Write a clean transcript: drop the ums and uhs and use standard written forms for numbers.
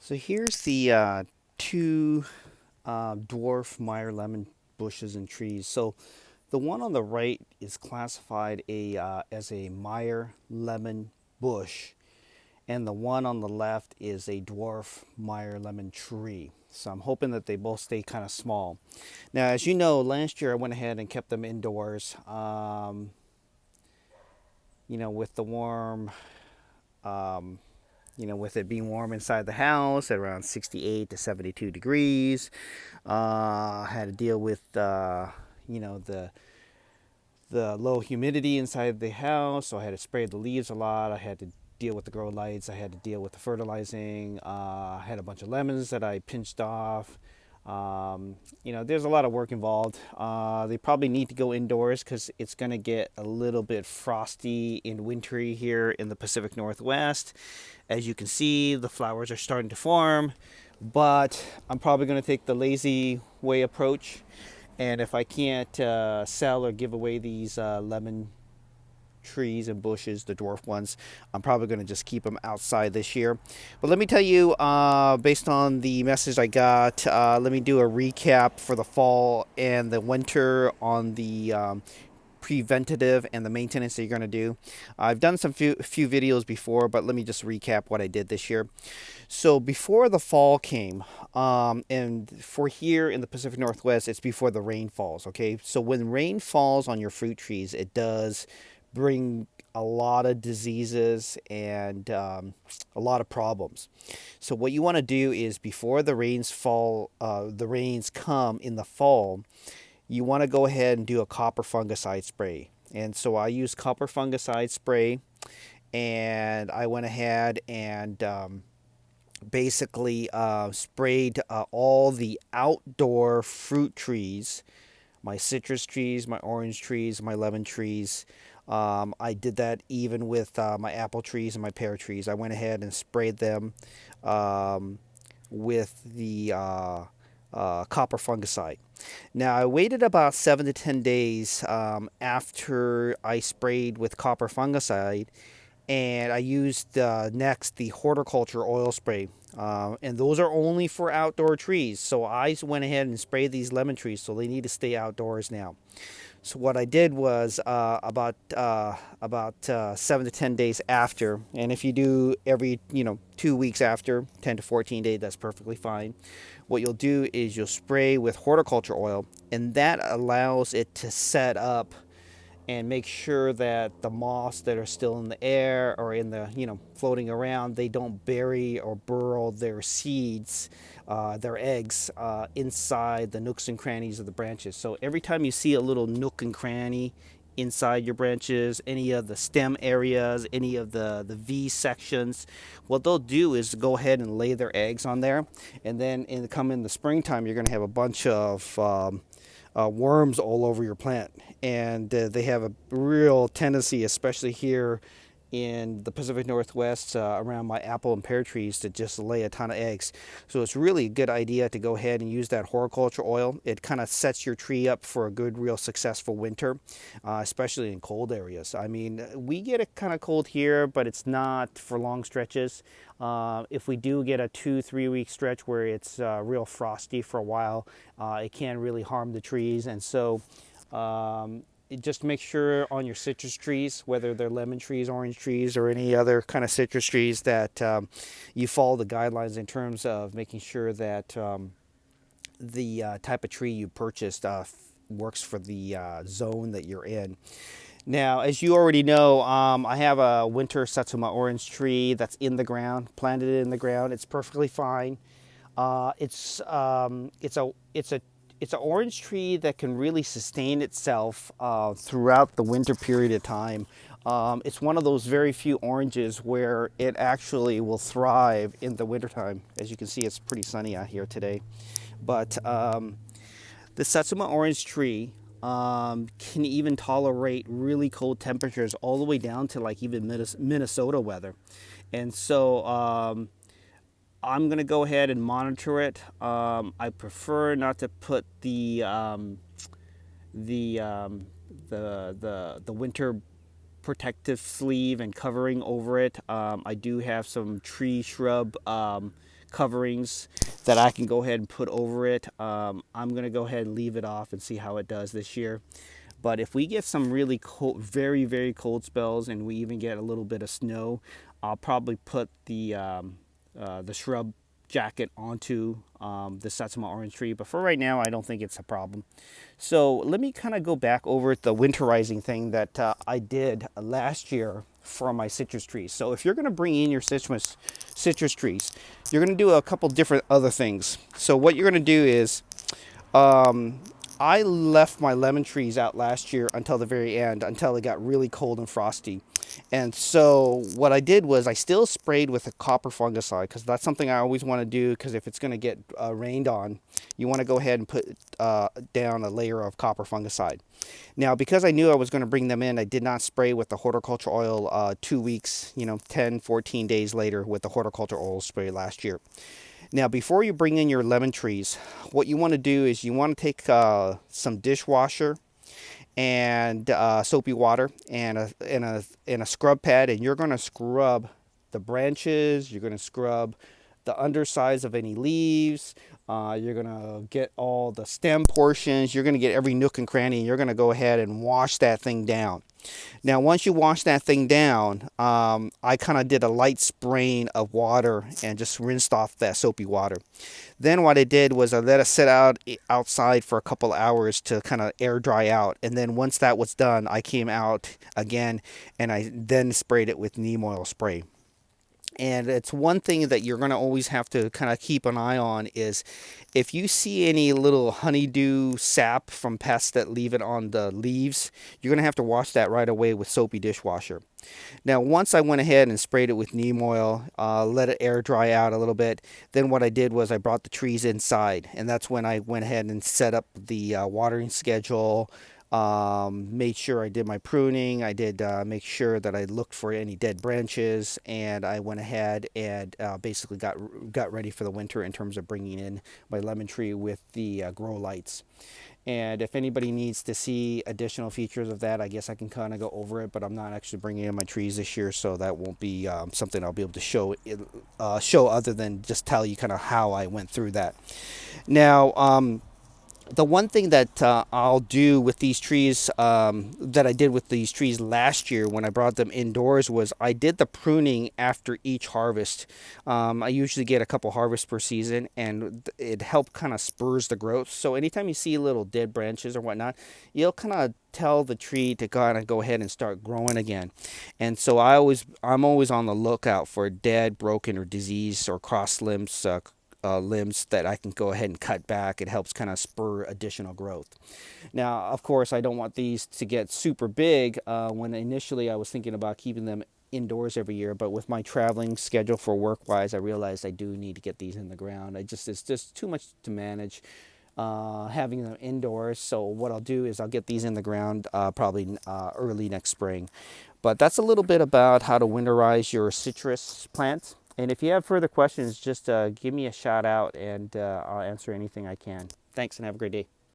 So here's the two dwarf Meyer lemon bushes and trees. So the one on the right is classified as a Meyer lemon bush, and the one on the left is a dwarf Meyer lemon tree. So I'm hoping that they both stay kind of small. Now, as you know, last year I went ahead and kept them indoors. With the warm with it being warm inside the house at around 68 to 72 degrees. I had to deal with, the low humidity inside the house, so I had to spray the leaves a lot. I had to deal with the grow lights. I had to deal with the fertilizing. I had a bunch of lemons that I pinched off. There's a lot of work involved. They probably need to go indoors because it's going to get a little bit frosty and wintry here in the Pacific Northwest. As you can see, the flowers are starting to form, but I'm probably going to take the lazy way approach. And if I can't sell or give away these lemon trees and bushes, the dwarf ones, I'm probably going to just keep them outside this year. But let me tell you, based on the message I got, let me do a recap for the fall and the winter on the preventative and the maintenance that you're going to do. I've done some few videos before, but let me just recap what I did this year. So before the fall came, and for here in the Pacific Northwest, it's before the rain falls. Okay, so when rain falls on your fruit trees, it does bring a lot of diseases and a lot of problems. So what you want to do is before the rains fall, the rains come in the fall, you want to go ahead and do a copper fungicide spray. And so I use copper fungicide spray, and I went ahead and basically sprayed all the outdoor fruit trees, my citrus trees, my orange trees, my lemon trees. I did that even with my apple trees and my pear trees. I went ahead and sprayed them with the copper fungicide. Now, I waited about 7 to 10 days after I sprayed with copper fungicide, and I used next the horticulture oil spray. And those are only for outdoor trees. So I went ahead and sprayed these lemon trees, so they need to stay outdoors now. So what I did was about 7 to 10 days after, and if you do every 2 weeks after, 10 to 14 days, that's perfectly fine. What you'll do is you'll spray with horticulture oil, and that allows it to set up and make sure that the moths that are still in the air or in the floating around, they don't bury or burrow their seeds, their eggs, inside the nooks and crannies of the branches. So every time you see a little nook and cranny inside your branches, any of the stem areas, any of the V sections, what they'll do is go ahead and lay their eggs on there, and then come in the springtime, you're going to have a bunch of worms all over your plant. And they have a real tendency, especially here in the Pacific Northwest, around my apple and pear trees, to just lay a ton of eggs. So it's really a good idea to go ahead and use that horticulture oil. It kind of sets your tree up for a good, real successful winter, especially in cold areas. I mean, we get it kind of cold here, but it's not for long stretches. If we do get a 2-3 week stretch where it's real frosty for a while, it can really harm the trees. And so just make sure on your citrus trees, whether they're lemon trees, orange trees, or any other kind of citrus trees, that you follow the guidelines in terms of making sure that the type of tree you purchased works for the zone that you're in. Now, as you already know, I have a winter Satsuma orange tree that's in the ground, planted in the ground. It's perfectly fine. It's an orange tree that can really sustain itself throughout the winter period of time. It's one of those very few oranges where it actually will thrive in the wintertime. As you can see, it's pretty sunny out here today. But the Satsuma orange tree can even tolerate really cold temperatures all the way down to like even Minnesota weather. And so I'm going to go ahead and monitor it. I prefer not to put the winter protective sleeve and covering over it. I do have some tree shrub coverings that I can go ahead and put over it. I'm going to go ahead and leave it off and see how it does this year. But if we get some really cold, very, very cold spells, and we even get a little bit of snow, I'll probably put the shrub jacket onto the Satsuma orange tree. But for right now, I don't think it's a problem. So let me kind of go back over the winterizing thing that I did last year for my citrus trees. So if you're going to bring in your citrus trees, you're going to do a couple different other things. So what you're going to do is I left my lemon trees out last year until the very end, until it got really cold and frosty. And so what I did was I still sprayed with a copper fungicide, because that's something I always want to do, because if it's going to get rained on, you want to go ahead and put down a layer of copper fungicide. Now, because I knew I was going to bring them in, I did not spray with the horticulture oil 2 weeks, 10, 14 days later with the horticulture oil spray last year. Now, before you bring in your lemon trees, what you want to do is you want to take some dishwasher and soapy water and a scrub pad, and you're going to scrub the branches. You're going to scrub the undersides of any leaves. You're going to get all the stem portions. You're going to get every nook and cranny, and you're going to go ahead and wash that thing down. Now, once you wash that thing down, I kind of did a light spraying of water and just rinsed off that soapy water. Then what I did was I let it sit outside for a couple hours to kind of air dry out. And then once that was done, I came out again and I then sprayed it with neem oil spray. And it's one thing that you're going to always have to kind of keep an eye on is if you see any little honeydew sap from pests that leave it on the leaves, you're going to have to wash that right away with soapy dishwasher. Now, once I went ahead and sprayed it with neem oil, let it air dry out a little bit, then what I did was I brought the trees inside, and that's when I went ahead and set up the watering schedule. Made sure I did my pruning. I did make sure that I looked for any dead branches, and I went ahead and basically got ready for the winter in terms of bringing in my lemon tree with the grow lights. And if anybody needs to see additional features of that, I guess I can kind of go over it, but I'm not actually bringing in my trees this year, so that won't be something I'll be able to show other than just tell you kind of how I went through that. Now, the one thing that I'll do with these trees that I did with these trees last year when I brought them indoors was I did the pruning after each harvest. I usually get a couple harvests per season, and it helped kind of spurs the growth. So anytime you see little dead branches or whatnot, you'll kind of tell the tree to kind of go ahead and start growing again. And so I'm always on the lookout for dead, broken, or diseased or crossed limbs. Limbs that I can go ahead and cut back. It helps kind of spur additional growth. Now, of course, I don't want these to get super big. When initially I was thinking about keeping them indoors every year, but with my traveling schedule for work-wise, I realized I do need to get these in the ground. It's just too much to manage having them indoors. So what I'll do is I'll get these in the ground probably early next spring. But that's a little bit about how to winterize your citrus plants. And if you have further questions, just give me a shout out and I'll answer anything I can. Thanks and have a great day.